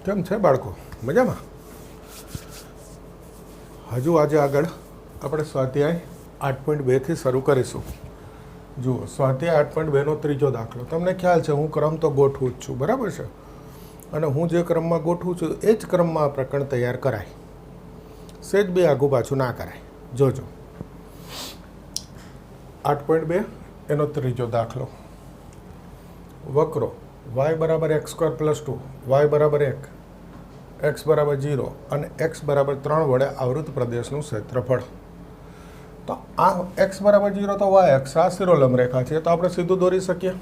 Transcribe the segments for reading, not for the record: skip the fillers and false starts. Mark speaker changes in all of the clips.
Speaker 1: કેમ છે બાળકો? મજામાં? હજુ આજે આગળ આપણે સ્વાધ્યાય 8.2થી શરૂ કરીશું. જુઓ, સ્વાધ્યાય 8.2નો ત્રીજો દાખલો. તમને ખ્યાલ છે હું ક્રમ તો ગોઠવું જ છું, બરાબર છે? અને હું જે ક્રમમાં ગોઠવું છું એ જ ક્રમમાં આ પ્રકરણ તૈયાર કરાય, સેજ બી આગું પાછું ના કરાય. જોજો 8.2 એનો ત્રીજો દાખલો. વક્રો y બરાબર x² + 2, y બરાબર 1, x બરાબર 0 અને x બરાબર 3 વડે આવૃત પ્રદેશનું ક્ષેત્રફળ. તો આ x બરાબર 0 તો y અક્ષ આ શિરોલંબ રેખા છે, તો આપણે સીધું દોરી શકીએ.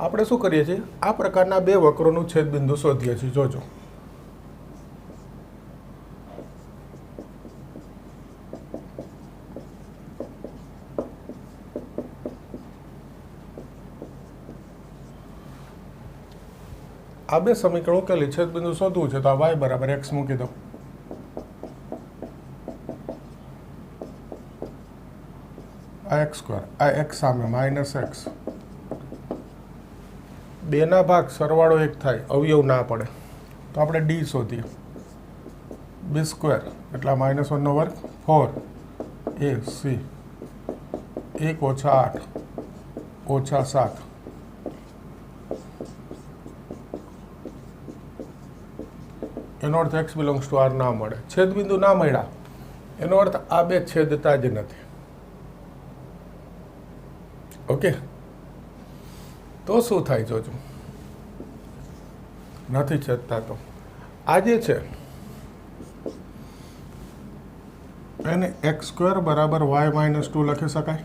Speaker 1: આપણે શું કરીએ છીએ? આ પ્રકારના બે વક્રોનું છેદબિંદુ શોધીએ છીએ. જોજો, આ બે સમીકરણો ઉકેલી છેદબિંદુ શોધવું છે, તો આ y બરાબર x મૂકી દો. આ x², આ x સામે -x. બેના ભાગ સરવાળો 1 થાય, અવયવ ના પડે, તો આપણે d શોધીએ. b² એટલે -1 નો વર્ગ 4ac 1 - 8 - 7. એનો અર્થ x બિલોંગ્સ ટુ r ના મળે. છેદબિંદુ ના મળ્યા એનો અર્થ આ બે છેદતા જ નથી. ઓકે, તો શું થાય? જોજો, નથી છેદતા તો આ જે છે એને x² બરાબર y - 2 લખી શકાય.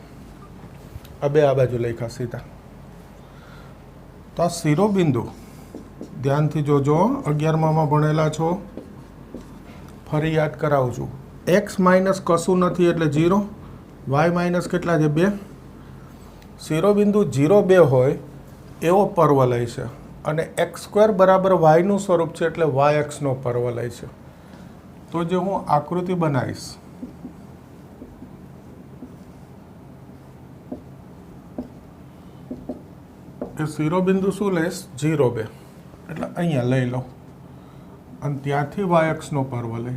Speaker 1: આ બે આ બાજુ લખ્યા સીધા. તો આ શિરોબિંદુ ધ્યાનથી જોજો, 11માં ભણેલા છો, ફરી યાદ કરાવું છું. x માઇનસ કશું નથી એટલે 0, y માઇનસ કેટલા છે? 2. શિરોબિંદુ 0, 2 હોય એવો પર્વલય છે, અને x² બરાબર yનું સ્વરૂપ છે એટલે y અક્ષનો પર્વલય છે. તો જે હું આકૃતિ બનાવીશ એ શિરોબિંદુ શું લઈશ? 0, 2 એટલે અહીંયા લઈ લો, અને ત્યાંથી y અક્ષનો પર્વલય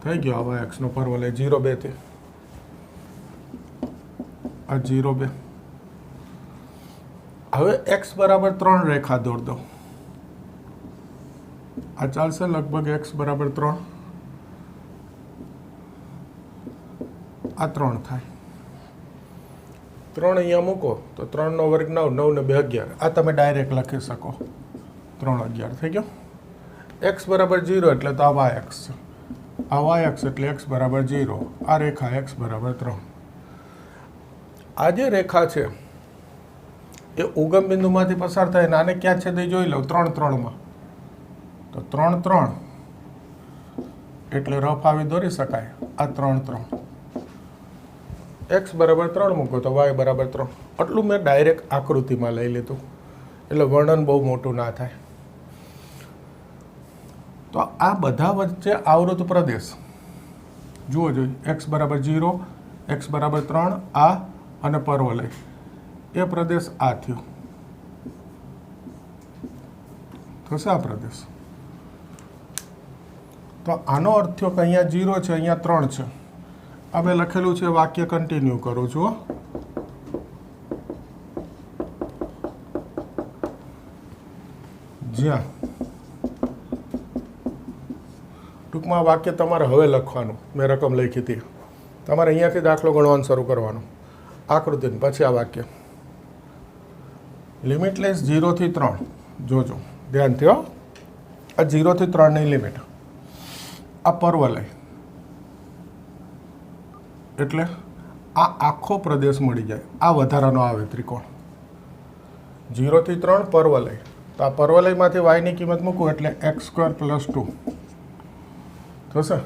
Speaker 1: થઈ ગયો. y અક્ષનો પર્વલય 0, 2 થી આ 0, 2. હવે x બરાબર 3 રેખા દોર દો. આ ચાલશે લગભગ x બરાબર 3. આ 3 થાય. 3 અહીંયા મૂકો તો 3 નો વર્ગ 9, 9 ને 2 11. આ તમે ડાયરેક્ટ લખી શકો. 3 11 થઈ ગયો. x બરાબર 0 એટલે તો આ y અક્ષ છે. આ y અક્ષ એટલે x બરાબર 0. આ રેખા x બરાબર 3. આ જે રેખા છે એ ઉગમ બિંદુમાંથી પસાર થાય. આને ક્યાં છેદે જોઈ લો, 3, 3માં. તો 3, 3 એટલે રફ આવી દોરી શકાય. આ 3, 3. x બરાબર 3 મૂકો તો y બરાબર 3. આટલું મેં ડાયરેક્ટ આકૃતિમાં લઈ લીધું એટલે વર્ણન બહુ મોટું ના થાય. તો આ બધા વચ્ચે આવૃત પ્રદેશ જુઓ જોઈએ. x બરાબર 0, x બરાબર 3, આ અને પર્વલય એ પ્રદેશ આ થયો. થશે આ પ્રદેશ. તો આનો અર્થ થયો કે અહીંયા 0 છે, અહીંયા 3 છે. આ મેં લખેલું છે, વાક્ય કન્ટિન્યુ કરું છું. જ્યાં ટૂંકમાં વાક્ય તમારે હવે લખવાનું. મેં રકમ લખી હતી, તમારે અહીંયાથી દાખલો ગણવાનું શરૂ કરવાનો. આકૃતિને પછી આ વાક્ય લિમિટલેસ 0 થી 3. જોજો ધ્યાનથી, આ 0 થી 3 ની લિમિટ. આ પર્વલય એટલે આ આખો પ્રદેશ મળી જાય. આ વધારાનો આવે ત્રિકોણ 0 થી 3 પર્વલય. તો આ પર્વલયમાંથી y ની કિંમત મૂકું એટલે x² + 2 થશે.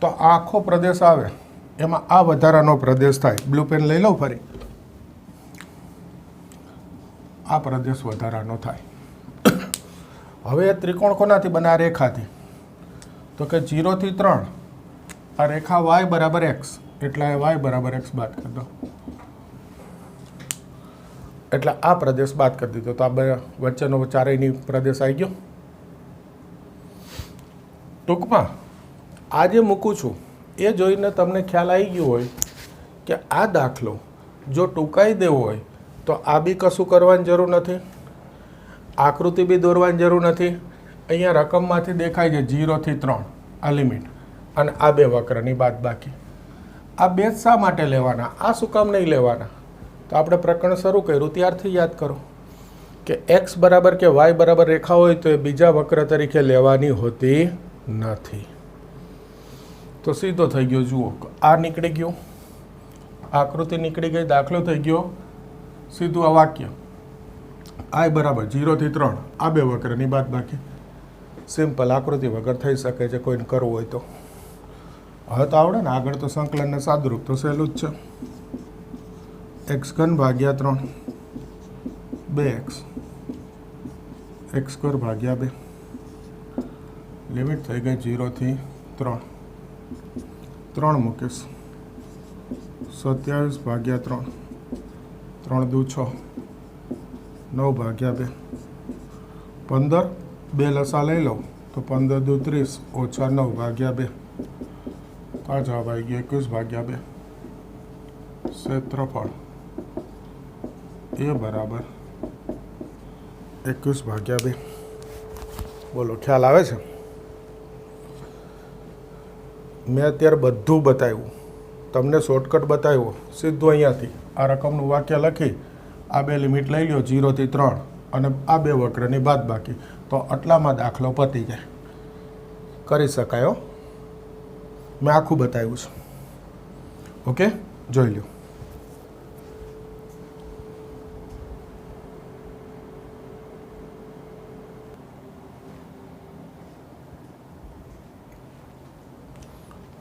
Speaker 1: તો આ આખો પ્રદેશ આવે એમાં આ વધારાનો પ્રદેશ થાય. બ્લુ પેન લઈ લઉં ફરી. આ પ્રદેશ વધારાનો થાય. હવે ત્રિકોણ કોનાથી બને? આ રેખાથી. તો કે 0 થી 3 આ રેખા y બરાબર x એટલે y બરાબર x બાદ કરી દો. એટલે આ પ્રદેશ બાદ કરી દીધો. તો આ બે વચ્ચેનો ચારેયની પ્રદેશ આવી ગયો. ટૂંકમાં આ જે મૂકું છું એ જોઈને તમને ખ્યાલ આવી ગયો હોય કે આ દાખલો જો ટૂંકાઈ દેવો હોય તો આ બી કશું કરવાની જરૂર નથી, આકૃતિ બી દોરવાની જરૂર નથી. અહીંયા રકમમાંથી દેખાય છે 0 થી 3 આ લિમિટ, અને આ બે વક્રની બાદ બાકી. આ બે શા માટે લેવાના, આ શું કામ નહીં લેવાના? તો આપણે પ્રકરણ શરૂ કર્યું ત્યારથી યાદ કરો કે x બરાબર કે y બરાબર રેખા હોય તો એ બીજા વક્ર તરીકે લેવાની હોતી નથી. તો સીધો થઈ ગયો. જુઓ, આ નીકળી ગયું, આકૃતિ નીકળી ગઈ, દાખલો થઈ ગયો. સીધું આ વાક્ય i બરાબર 0 થી 3 આ બે વક્રની બાદ બાકી. સિમ્પલ, આકૃતિ વગર થઈ શકે છે કોઈને કરવું હોય તો. હવે તો આવડે ને, આગળ તો સંકલનને સાદુરૂપ તો સહેલું જ છે. x3 ભાગ્યા 3 2x x2 ભાગ્યા 2 લિમિટ થઈ ગઈ 0 થી 3 3 મૂકીશ 27 ભાગ્યા 3 3 દુ 6 9 ભાગ્યા 2 15 2 લસા લઈ લઉં તો 15 દુ 30 ઓછા 9 ભાગ્યા 2. આ જવાબ આવી ગયો 21 ભાગ્યા 2. ક્ષેત્રફળ એ બરાબર 21 ભાગ્યા 2. બોલો, ખ્યાલ આવે છે? મેં અત્યારે બધું બતાવ્યું, તમને શોર્ટકટ બતાવ્યો. સીધું અહીંયાથી આ રકમનું વાક્ય લખી આ બે લિમિટ લઈ લો 0 થી 3 અને આ બે વક્રની બાદ બાકી, તો આટલામાં દાખલો પતી જાય. કરી શકાય. મેં આખું બતાવ્યું છે. ઓકે, જોઈ લો.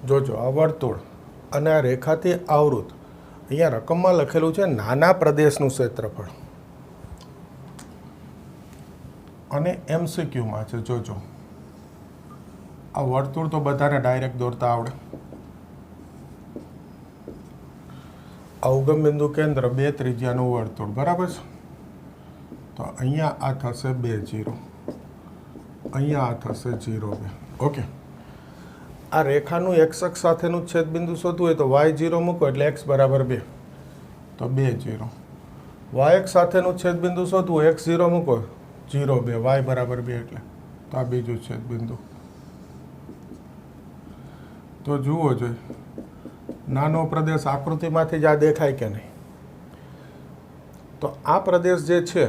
Speaker 1: જોજો, આ વર્તુળ અને આ રેખાથી આવૃત, અહીંયા રકમમાં લખેલું છે નાના પ્રદેશનું ક્ષેત્રફળ, અને MCQમાં છે. જોજો, આ વર્તુળ તો બધાને ડાયરેક્ટ દોરતા આવડે. અવગમ બિંદુ કેન્દ્ર 2 ત્રિજ્યાનું વર્તુળ, બરાબર છે? તો અહીંયા આ થશે 2 0, અહીંયા આ થશે 0 2. ઓકે, આ રેખાનું x અક્ષ સાથેનું છેદબિંદુ શોધવું હોય તો y0 મૂકો એટલે x બરાબર 2, તો 2 0. y અક્ષ સાથેનું છેદબિંદુ શોધવું હોય x0 મૂકો 0 2, y બરાબર 2 એટલે તો આ બીજું છેદબિંદુ. તો જુઓ જોઈએ, નાનો પ્રદેશ આકૃતિમાંથી જ આ દેખાય કે નહીં? તો આ પ્રદેશ જે છે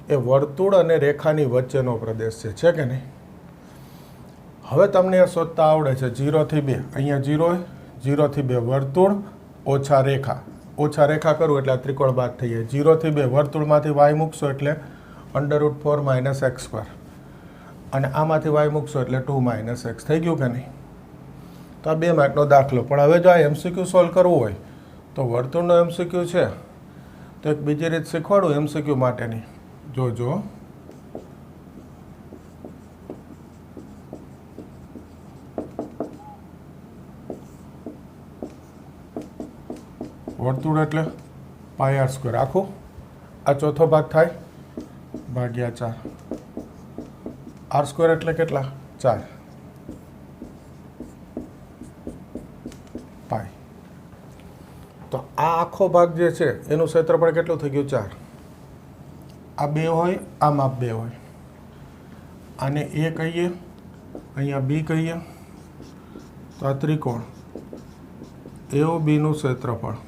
Speaker 1: એ વર્તુળ અને રેખાની વચ્ચેનો પ્રદેશ છે કે નહીં? હવે તમને એ શોધતા આવડે છે 0 થી 2, અહીંયા 0 હોય, 0 થી 2 વર્તુળ ઓછા રેખા, ઓછા રેખા કરું એટલે આ ત્રિકોણ બાદ થઈ જાય. 0 થી 2 વર્તુળમાંથી y મૂકશો એટલે √4 - x², અને આમાંથી y મૂકશો એટલે 2 - x થઈ ગયું કે નહીં? તો આ 2 માર્કનો દાખલો. પણ હવે જો આ MCQ સોલ્વ કરવું હોય તો વર્તુળનો MCQ છે તો એક બીજી રીત શીખવાડું MCQ માટેની. જોજો, વર્તુળ એટલે πr² આખું, આ ચોથો ભાગ થાય ભાગ્યા 4, r² એટલે કેટલા? 4 પાઈ. તો આ આખો ભાગ જે છે એનું ક્ષેત્રફળ કેટલું થઈ ગયું? 4. આ 2 હોય, આ માપ 2 હોય, આને A કહીએ, અહીંયા B કહીએ, તો આ ત્રિકોણ AOB નું ક્ષેત્રફળ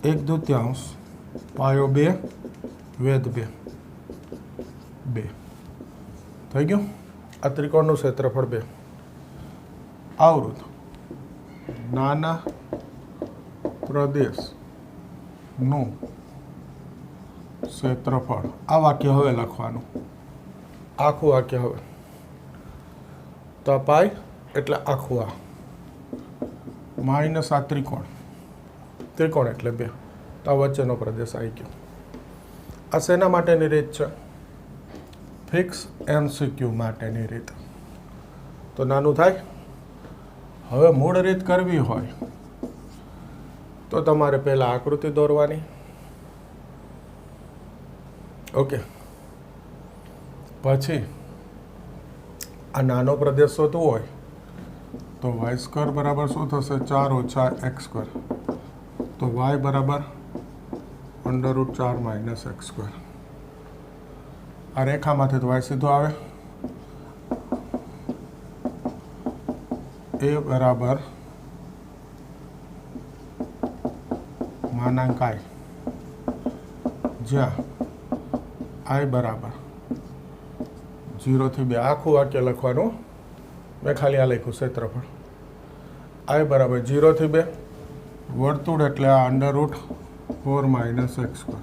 Speaker 1: एक द्वितीयांश पायो 2 वेद 2 થઈ ગયું. આ ત્રિકોણનું ક્ષેત્રફળ 2. આવૃત નાના પ્રદેશનું ક્ષેત્રફળ. આ વાક્ય હવે લખવાનું, આખું વાક્ય. હવે તો આ પાઈ એટલે આખું, આ માઇનસ આ ત્રિકોણ, ત્રિકોણ એટલે 2, તો આ વચ્ચેનો પ્રદેશ આવી ગયો. આ શેના માટેની રીત છે? ફિક્સ MCQ માટેની રીત. તો નાનું થાય. હવે મૂળ રીત કરવી હોય તો તમારે પહેલાં આકૃતિ દોરવાની. ઓકે, પછી આ નાનો પ્રદેશ શોધવો હોય તો વાય સ્ક્વેર બરાબર શું થશે? 4 ઓછા એક્સ સ્ક્વેર. તો વાય બરાબર √4 - એક્સ સ્ક્વેર. આ રેખામાંથી તો વાય સીધો આવે. એ બરાબર માનાંક આઈ, જ્યાં આઈ બરાબર 0 થી 2. આખું વાક્ય લખવાનું, મેં ખાલી આ લખ્યું ક્ષેત્રફળ. આઈ બરાબર 0 થી 2. વર્તુળ એટલે આ √4 - એક્સ સ્ક્વેર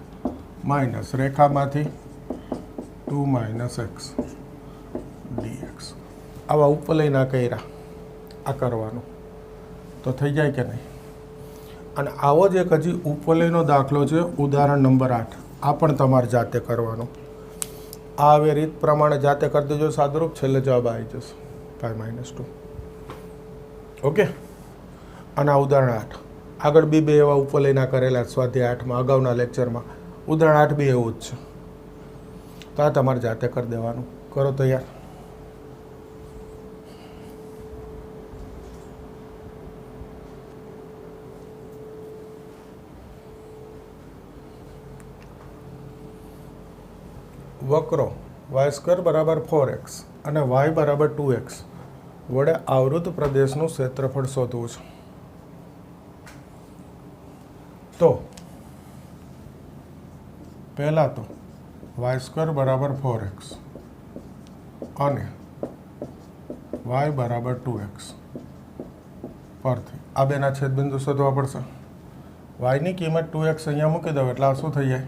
Speaker 1: માઇનસ રેખામાંથી 2 - એક્સ dx. આવા ઉપલયના કર્યા, આ કરવાનું તો થઈ જાય કે નહીં? અને આવો જ એક હજી ઉપવલયનો દાખલો છે, ઉદાહરણ નંબર 8. આ પણ તમારે જાતે કરવાનો. આ હવે રીત પ્રમાણે જાતે કરી દેજો સાદુરૂપ, છેલ્લે જવાબ આવી જશે 5 - 2. ઓકે, અને આ ઉદાહરણ 8. આગળ બે એવા ઉપવલયના કરેલા સ્વાધ્યાય 8માં, અગાઉના લેક્ચરમાં. ઉદાહરણ 8 બી એવું જ છે. તો આ તમારે જાતે કરી દેવાનું. કરો તૈયાર. વક્રો y² બરાબર 4x અને y બરાબર 2x વડે આવૃત પ્રદેશનું ક્ષેત્રફળ શોધવું છે. તો પહેલાં તો y² બરાબર 4x અને y બરાબર 2x પરથી આ બેના છેદબિંદુ શોધવા પડશે. yની કિંમત 2x અહીંયા મૂકી દો એટલે આ શું થઈ જાય?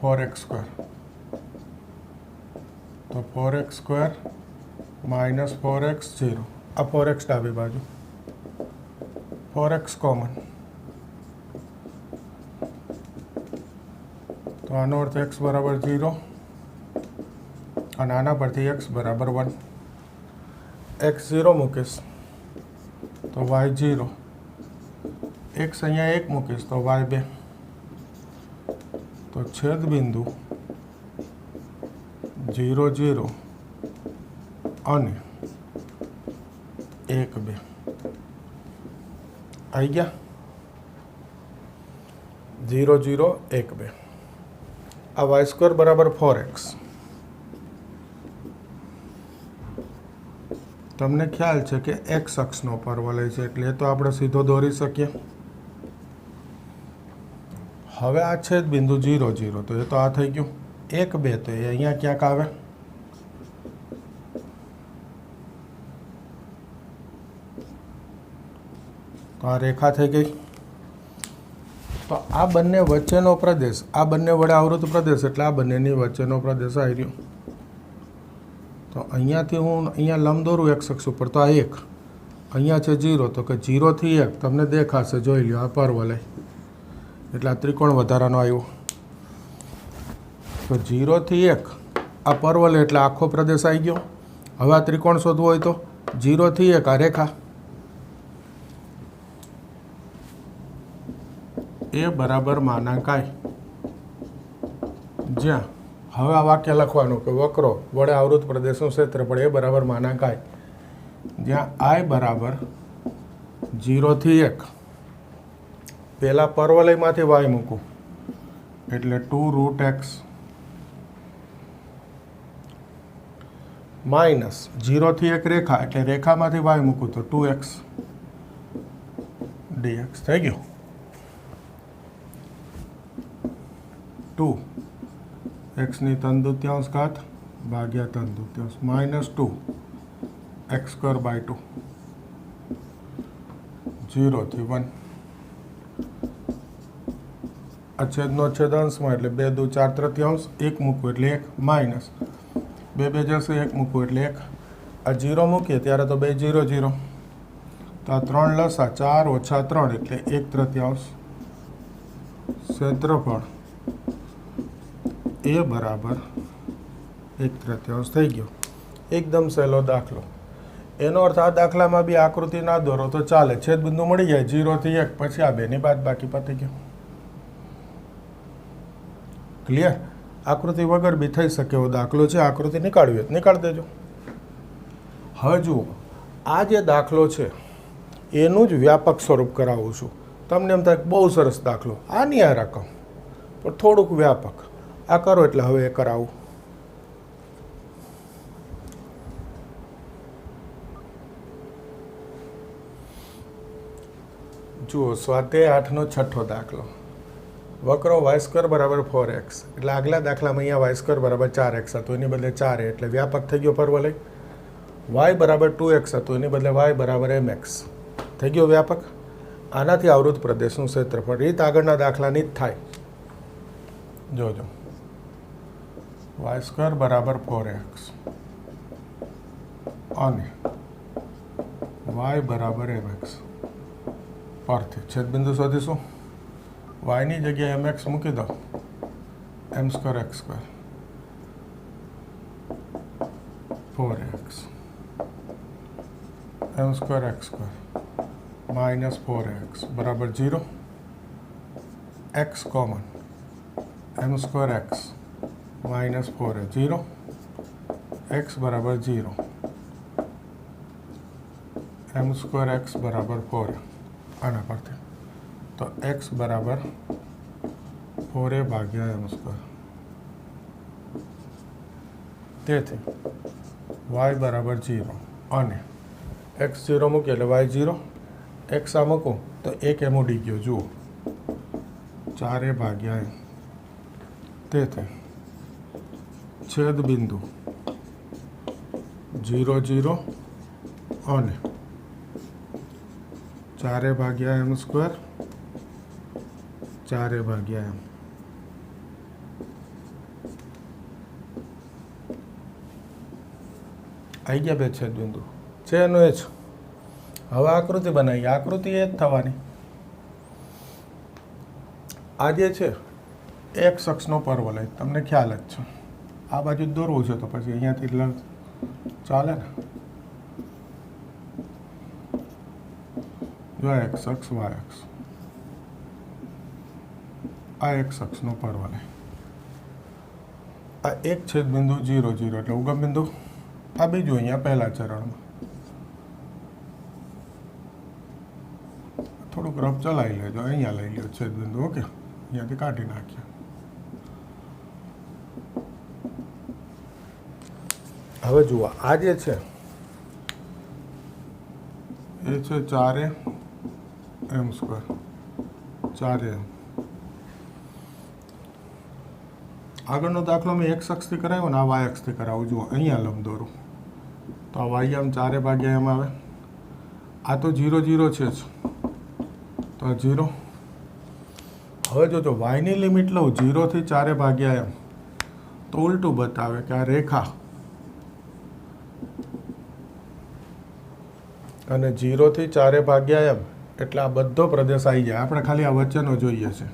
Speaker 1: 4x². તો 4x² - 4x 0. આ 4x ડાબી બાજુ, 4x કોમન. તો આનો અર્થ x બરાબર 0 અને આના પરથી x બરાબર 1. x 0 મૂકીશ તો y 0. x અહીંયા 1 મૂકીશ તો y 2. તો છેદ બિંદુ 0 0 અને 1 2 આવી ગયા. 0 0 1 2. આ y² બરાબર 4x. તમને ખ્યાલ છે કે x અક્ષનો પરવલય છે એટલે તો આપણે સીધો દોરી શકીએ. હવે આ છેદ બિંદુ 0 0 તો એ તો આ થઈ ગયું. 1 2 તો એ અહીંયા ક્યાંક આવે. તો આ રેખા થઈ ગઈ. તો આ બંને વચ્ચેનો પ્રદેશ, આ બંને વડે આવૃત પ્રદેશ એટલે આ બંનેની વચ્ચેનો પ્રદેશ આવી રહ્યો. તો અહીંયાથી હું અહીંયા લંબ દોરું x અક્ષ ઉપર તો આ 1, અહીંયા છે 0 તો કે 0 થી 1 તમને દેખાશે. જોઈ લો આ પરવલય એટલે આ ત્રિકોણ વધારાનો આવ્યો. તો 0 થી 1 આ પરવલય એટલે આખો પ્રદેશ આવી ગયો. હવે આ ત્રિકોણ શોધવો હોય તો 0 થી 1 આ રેખા એ બરાબર માનાંક આઈ, જ્યાં હવે આ વાક્ય લખવાનું કે વક્રો વડે આવૃત પ્રદેશનું ક્ષેત્રફળ એ બરાબર માનાંક આઈ, જ્યાં આઈ બરાબર 0 થી 1. પહેલાં પરવલયમાંથી y મૂકું એટલે 2√x માઇનસ 0 થી 1 રેખા એટલે રેખામાંથી y મૂકું તો 2x dx થઈ ગયું. 2 x ની 3/2 ઘાત ભાગ્યા 3/2 -2 x²/2 0 થી 1. આ છેદનો છેદ અંશમાં એટલે 2 2 4/3, 1 મૂકવું એટલે 1 માઇનસ 2 2 જશે 1 મૂકવું એટલે 1. આ 0 મૂકીએ ત્યારે તો 2 0 0. તો આ 3 લસા 4 ઓછા 3 એટલે 1/3. ક્ષેત્રફળ એ બરાબર 1/3 થઈ ગયો. એકદમ સહેલો દાખલો. એનો અર્થ આ દાખલામાં બી આકૃતિ ના દોરો તો ચાલે, છેદબિંદુ મળી જાય 0 થી 1, પછી આ બેની બાદ બાકી પતી ગયું. ક્લિયર? આકૃતિ વગર બી થઈ શકે એવો દાખલો છે. આકૃતિ નીકાળવી હોય નીકાળી દેજો. હવે જુઓ, આ જે દાખલો છે એનું જ વ્યાપક સ્વરૂપ કરાવું છું. તમને એમ થાય બહુ સરસ દાખલો, આની આ રકમ, પણ થોડુંક વ્યાપક. આ કરો એટલે હવે એ કરાવું. જુઓ, સ્વાધ્યાય 8નો છઠ્ઠો દાખલો. વક્રો y² બરાબર 4x. એટલે આગલા દાખલામાં અહીંયા y² બરાબર 4x હતો, એની બદલે 4 એટલે વ્યાપક થઈ ગયો પરવલય. y બરાબર 2x હતું, એની બદલે y બરાબર mx થઈ ગયો વ્યાપક. આનાથી આવૃત પ્રદેશનું ક્ષેત્રફળ. રીત આગળના દાખલાની જ થાય. જોજો, y² બરાબર 4x અને y બરાબર mx પરથી છેદબિંદુ શોધીશું. yની જગ્યાએ mx મૂકી દો, m² x² 4x m² x² minus 4x બરાબર 0. x common, m² x minus 4 0, x બરાબર 0, m² x બરાબર 4. આના પરથી તો x બરાબર 4a ભાગ્યા m². તેથી y બરાબર 0 અને x 0 મૂકીએ એટલે y 0. x આ મૂકું તો 1 એમ ઉડી ગયો. જુઓ, 4a ભાગ્યા m. તેથી છેદ બિંદુ 0 0 અને 4a ભાગ્યા m², 4a ભાગ્યા m. આવી ગયા બે છેદબિંદુ છે એનું એ જ. હવે આકૃતિ બનાવીએ. આકૃતિ એ જ થવાની. આ જે છે x અક્ષનો પરવલય, તમને ખ્યાલ જ છે. આ બાજુ દોરવું છે તો પછી અહીંયાથી ચાલે ને. જો x અક્ષ y અક્ષ, આ x અક્ષનો પરવલય. આ એક છેદબિંદુ 0 0 એટલે ઉગમ બિંદુ. આ બીજું અહીંયા પહેલા ચરણમાં. થોડુંક રફ ચલાવી લેજો. અહીંયા લઈ લ્યો છેદબિંદુ. ઓકે, અહીંયાથી કાઢી નાખીએ. હવે જુઓ, આ જે છે એ છે 4a m², 4a m. આગળનો દાખલો મેં x અક્ષથી કરાવ્યો ને, આ y અક્ષથી કરાવું. જુઓ, અહીંયા લંબ દોરું તો આ y આમ 4a ભાગ્યા m આવે. આ તો 0 0 છે જ, તો આ 0. હવે જોજો, y ની લિમિટ લઉં 0 થી 4a ભાગ્યા m તો ઉલટું બતાવે કે આ રેખા અને 0 થી 4a ભાગ્યા m એટલે આ બધો પ્રદેશ આવી જાય. આપણે ખાલી આ વચ્ચેનો જોઈએ છે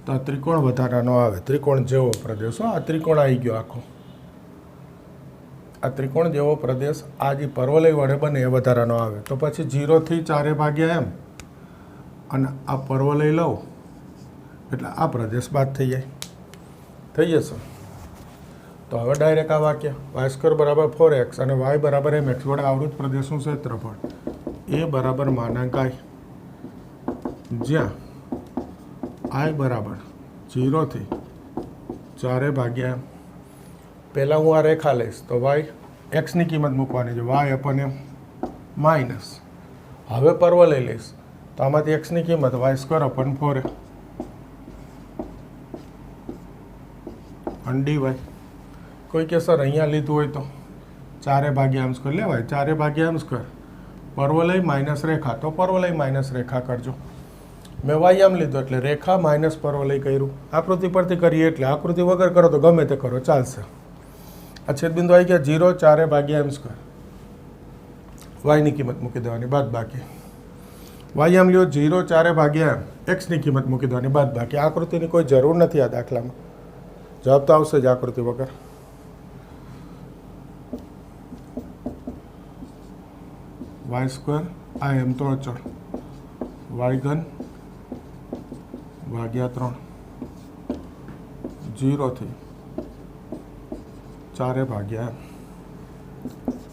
Speaker 1: તો આ ત્રિકોણ વધારાનો આવે, ત્રિકોણ જેવો પ્રદેશ. આ ત્રિકોણ આવી ગયો આખો. આ ત્રિકોણ જેવો પ્રદેશ આ જે પરવલય વડે બને એ વધારાનો આવે. તો પછી 0 થી 4a ભાગ્યા m અને આ પરવલય લઉં એટલે આ પ્રદેશ બાદ થઈ જાય. થઈ જશે. તો હવે ડાયરેક્ટ આ વાક્ય y² બરાબર 4x અને y બરાબર mx વડે આવૃત પ્રદેશનું ક્ષેત્રફળ એ બરાબર માનાંક I, જ્યાં I બરાબર 0 થી 4a ભાગ્યા m. પહેલાં હું આ રેખા લઈશ તો y xની કિંમત મૂકવાની છે, y અપન m માઇનસ. હવે પરવલય લઈશ તો આમાંથી xની કિંમત y² અપન 4a અને dy. કોઈ કે સર અહીંયા લીધું હોય તો 4a ભાગ્યા m² લેવાય. 4a ભાગ્યા m², પરવલય માઇનસ રેખા, તો પરવલય માઇનસ રેખા કરજો. મેં y આમ લીધો એટલે રેખા માઇનસ પરવલય કર્યું. આકૃતિ પરથી કરીએ એટલે આકૃતિ વગર કરો તો ગમે તે કરો ચાલશે. આ છેદબિંદુ આવી ગયા 0 4a ભાગ્યા m². yની કિંમત મૂકી દેવાની બાદ બાકી. y આમ લ્યો 0 4a ભાગ્યા m, xની કિંમત મૂકી દેવાની બાદ બાકી. આકૃતિની કોઈ જરૂર નથી આ દાખલામાં. જવાબ તો આવશે જ આકૃતિ વગર. વાય સ્ક્વેર આ એમ તો અચળ વાય ઘન ભાગ્યા 3 0 થી 4 ભાગ્યા એમ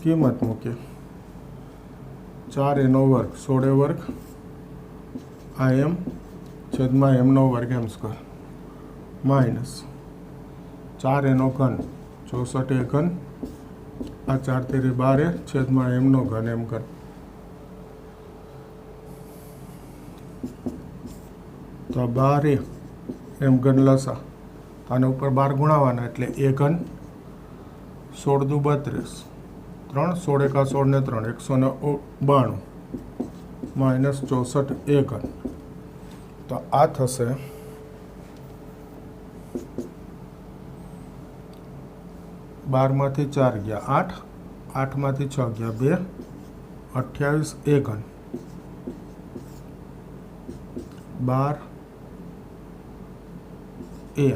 Speaker 1: કિંમત મૂકીએ 4 એનો વર્ગ 16 વર્ગ આ એમ છેદમાં એમનો વર્ગ એમ સ્ક્વેર માઇનસ 4 એનો ઘન 64 એ ઘન આ 4 તેરી 12 છેદમાં એમનો ઘન એમ ઘન તો 12 એમ ઘન લસા આને ઉપર 12 ગુણાવાના એટલે એ ઘન 16 દુ 32 3 16 એકા 16 ને 3 192 માઇનસ 64 એ ઘન તો આ થશે 12 માંથી 4 ગયા 8 8 માંથી 6 ગયા 2 28 એ ઘન 12 એ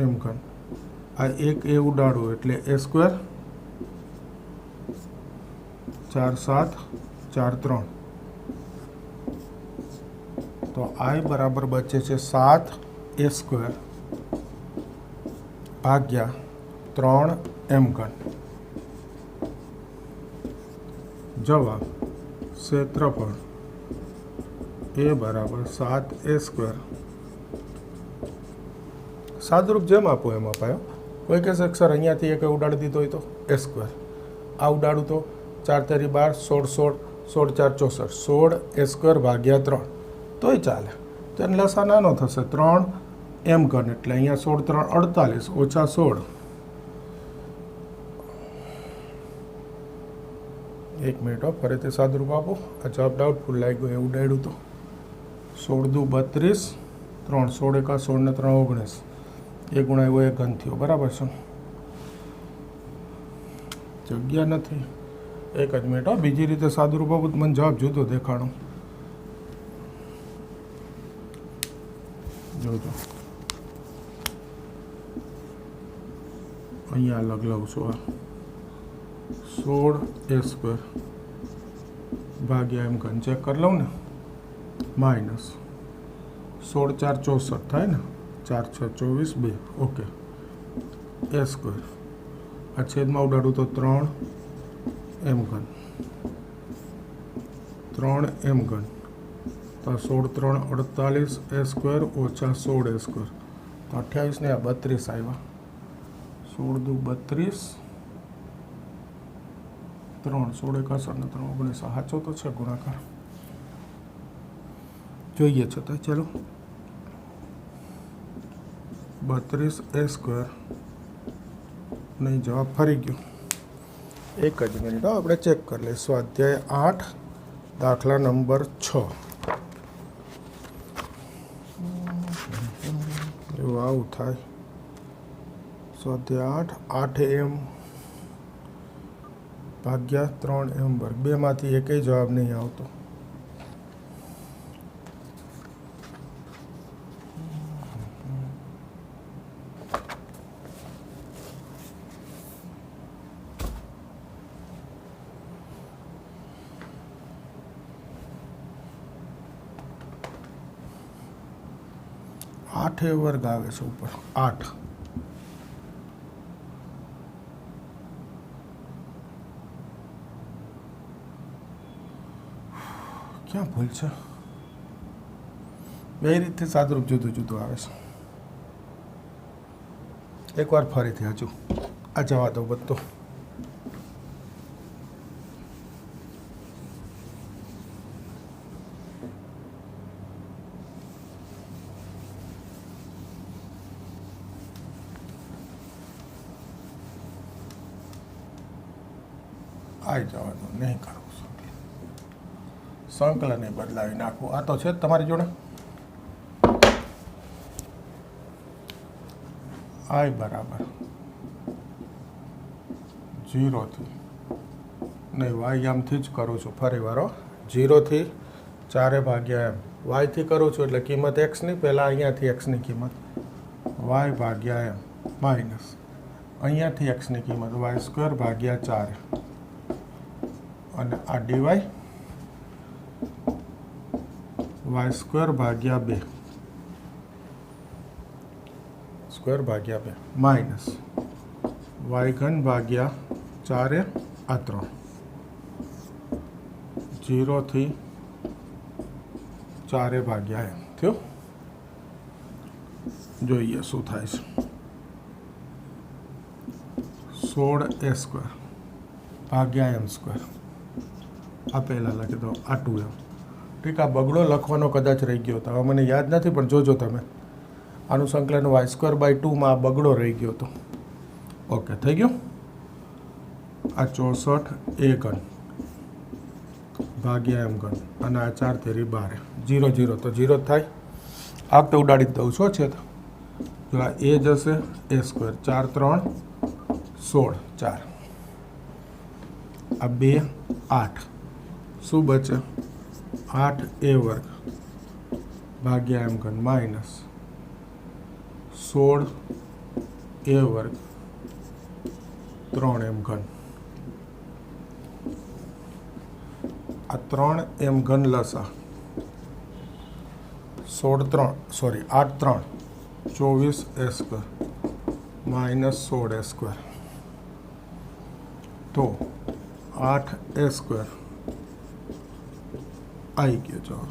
Speaker 1: એમ ઘન આ એક એ ઉડાડવું એટલે એ સ્ક્વેર 4 7 4 3 તો આઈ બરાબર બચે છે 7 એ સ્ક્વેર ભાગ્યા 3 એમ ઘન જવાબ ક્ષેત્રફળ એ બરાબર 7 એ સ્ક્વેર સાદુરૂપ જેમ આપો એમ અપાયો કોઈ કહેશે સર અહીંયાથી એક ઉડાડી દીધો હોય તો એ સ્ક્વેર આ ઉડાડું તો 4 તેરી 12 16 16 4 64 16 એ સ્ક્વેર ભાગ્યા 3 તોય ચાલે તો એને લસા નાનો થશે 3 એમ ઘન એટલે અહીંયા 16 3 48 ઓછા 16 એક મિનિટ ફરીથી સાદુરૂપ આપો આ જવાબ ડાઉટફુલ લાગ્યો એવું ઉડાડ્યું તો 16 દુ 32 3 16 એકા 16 ને 3 19 એ ગુણાવ્યો એ ઘન થયો બરાબર છે જગ્યા નથી એક જ મિનિટ બીજી રીતે સાદુરૂપ આપું મને જવાબ જુદો દેખાડો જોજો અહીંયા અલગ લઉં છું આ 16 એ સ્ક્વેર ભાગ્યા એમ ઘન ચેક કરી લઉં ને માઇનસ 16 4 64 થાય ને 4 6 24 2 ઓકે એ સ્ક્વેર આ છેદમાં ઉડાડું તો 3 એમ ઘન 3 એમ ઘન તો 16 3 48 એ સ્ક્વેર ઓછા 16 એ સ્ક્વેર તો 28 ને આ 32 આવ્યા 16 દુ 32 3 16 એકા 16 ને 3 19 સાચો તો છે ગુણાકાર જોઈએ છતાં ચાલો 32 એ સ્ક્વેર નહીં જવાબ ફરી ગયો એક જ મિનિટ આપણે ચેક કરી લઈએ સ્વાધ્યાય 8 દાખલા નંબર 6 એવું આવું થાય સ્વાધ્યાય 8 એમ ભાગ્યા 3 એમ વર્ગ બેમાંથી એકેય જવાબ નહીં આવતો આઠ એ વર્ગ આવે છે ઉપર 8 ક્યાં ભૂલ છે બે રીતે સાદુરૂપ જુદું જુદું આવે છે એકવાર ફરીથી હજુ આ જવા દો બધું આવી જવાનું નહીં કરવું સંકલન બદલાવી નાખવું આ તો છે જ તમારી જોડે આઈ બરાબર 0 થી નહીં વાય આમથી જ કરું છું ફરી વાર 0 થી 4 ભાગ્યા એમ વાયથી કરું છું એટલે કિંમત એક્સની પહેલાં અહીંયાથી એક્સની કિંમત વાય ભાગ્યા એમ માઇનસ અહીંયાથી એક્સની કિંમત વાય સ્ક્વેર ભાગ્યા 4 અને આ ડીવાય વાય સ્ક્વેર ભાગ્યા 2 સ્ક્વેર ભાગ્યા 2 માઇનસ વાય ઘન ભાગ્યા 4 આ 3 0 થી 4 ભાગ્યા એમ થયો. જોઈએ શું થાય છે. 16 a સ્ક્વેર ભાગ્યા m સ્ક્વેર આ પહેલાં લખી દો આ 2m. ઠીક, આ બગડો લખવાનો કદાચ રહી ગયો હતો, હવે મને યાદ નથી, પણ જોજો તમે આનું સંકલન વાય સ્ક્વેર બાય 2માં આ બગડો રહી ગયો હતો. ઓકે, થઈ ગયું. આ 64 a ઘન ભાગ્યા m ઘન અને આ 4 તેરી 12 0 0 તો 0 થાય. આ તો ઉડાડી જ દઉં છું છે તો જો આ એ જશે a સ્ક્વેર 4 3 16 4 આ 2 8 શું બચે 8 a વર્ગ ભાગ્યા m ઘન માઇનસ 16 a વર્ગ 3 m ઘન. આ 3 m ઘન લસા 8 3 24 a square minus 16 a square તો 8 a સ્ક્વેર આવી ગયો જવાબ.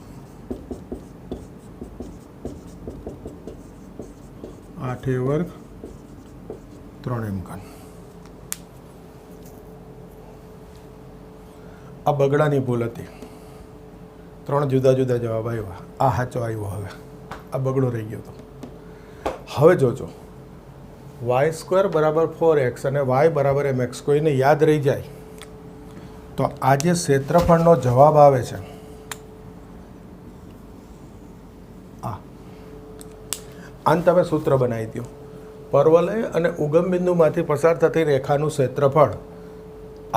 Speaker 1: 8 a વર્ગ 3 m ઘન. આ બગડાની ભૂલ હતી, 3 જુદા જુદા જવાબ આવ્યા. આ સાચો આવ્યો. હવે આ બગડો રહી ગયો હતો. હવે જોજો વાય સ્ક્વેર બરાબર 4x અને વાય બરાબર mx કોઈને યાદ રહી જાય તો આ જે ક્ષેત્રફળનો જવાબ આવે છે આને તમે સૂત્ર બનાવી દો. પરવલય અને ઉગમ બિંદુમાંથી પસાર થતી રેખાનું ક્ષેત્રફળ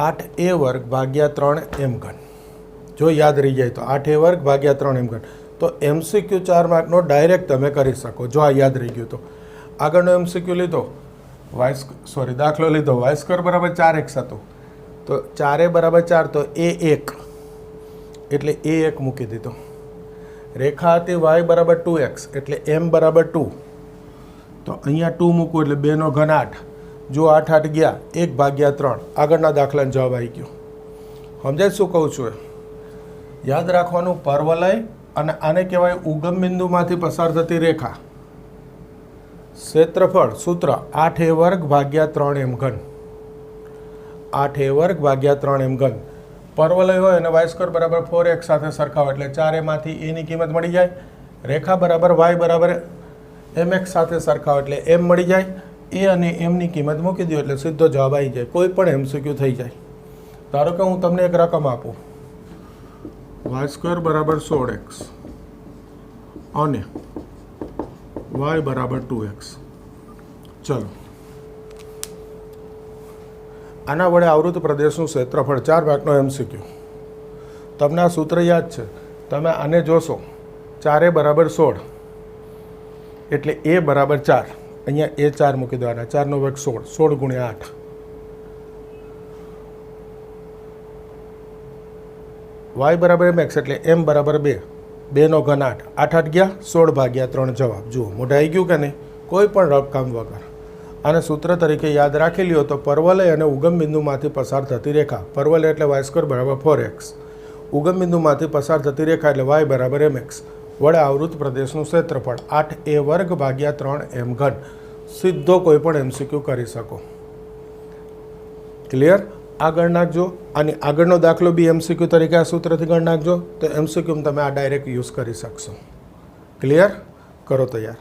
Speaker 1: 8 a વર્ગ ભાગ્યા 3 m ઘન. જો યાદ રહી જાય તો 8 a વર્ગ ભાગ્યા 3 m ઘન. તો MCQ 4 માર્કનો ડાયરેક્ટ તમે કરી શકો જો આ યાદ રહી ગયું તો. આગળનો MCQ લીધો દાખલો લીધો વાય સ્ક્વેર બરાબર 4x હતો તો 4 બરાબર 4 તો a 1 એટલે a 1 મૂકી દીધો. રેખા હતી વાય બરાબર 2x એટલે m બરાબર 2 તો અહીંયા 2 મૂકવું એટલે 2 નો ઘન 8. જો 8 8 ગયા 1 ભાગ્યા 3 આગળના દાખલાનો જવાબ આવી ગયો. સમજાય શું કહું છું? યાદ રાખવાનું પરવલય અને આને કહેવાય ઉગમ બિંદુમાંથી પસાર થતી રેખા. ક્ષેત્રફળ સૂત્ર 8 a વર્ગ ભાગ્યા 3 m ઘન. 8 a વર્ગ ભાગ્યા 3 m ઘન. પરવલય હોય અને વાય સ્ક્વેર બરાબર 4x સાથે સરખાવો એટલે 4 માંથી a ની કિંમત મળી જાય. રેખા બરાબર y બરાબર mx સાથે સરખાવો એટલે m મળી જાય. a અને m ની કિંમત મૂકી દો એટલે સીધો જવાબ આવી જાય. કોઈ પણ MCQ થઈ જાય. ધારો કે હું તમને એક રકમ આપું વાય સ્ક્વેર બરાબર 16x અને y બરાબર 2x. ચલો આના વડે આવૃત પ્રદેશનું ક્ષેત્રફળ 4 ભાગનો MCQ. તમને આ સૂત્ર યાદ છે, તમે આને જોશો 4 બરાબર 16 એટલે a બરાબર 4. અહીંયા a 4 મૂકી દેવાના. 4 નો વર્ગ 16 16 ગુણ્યા 8 y બરાબર mx એટલે m બરાબર 2 2 નો ઘન 8 8 8 ગયા 16 ભાગ્યા 3 જવાબ. જુઓ મોઢા આવી ગયું કે નહીં? કોઈ પણ રકમ વગર. આને સૂત્ર તરીકે યાદ રાખી લ્યો તો પરવલય અને ઉગમ બિંદુમાંથી પસાર થતી રેખા. પરવલય એટલે વાય સ્ક્વેર બરાબર 4x. ઉગમ બિંદુમાંથી પસાર થતી રેખા એટલે y બરાબર mx વડે આવૃત પ્રદેશનું ક્ષેત્રફળ 8 a વર્ગ ભાગ્યા 3 m ઘન. સીધો કોઈ પણ MCQ કરી શકો. ક્લિયર? આગળ નાખજો. આની આગળનો દાખલો બી MCQ તરીકે આ સૂત્રથી ગણ નાખજો તો MCQ તમે આ ડાયરેક્ટ યુઝ કરી શકશો. ક્લિયર? કરો તૈયાર.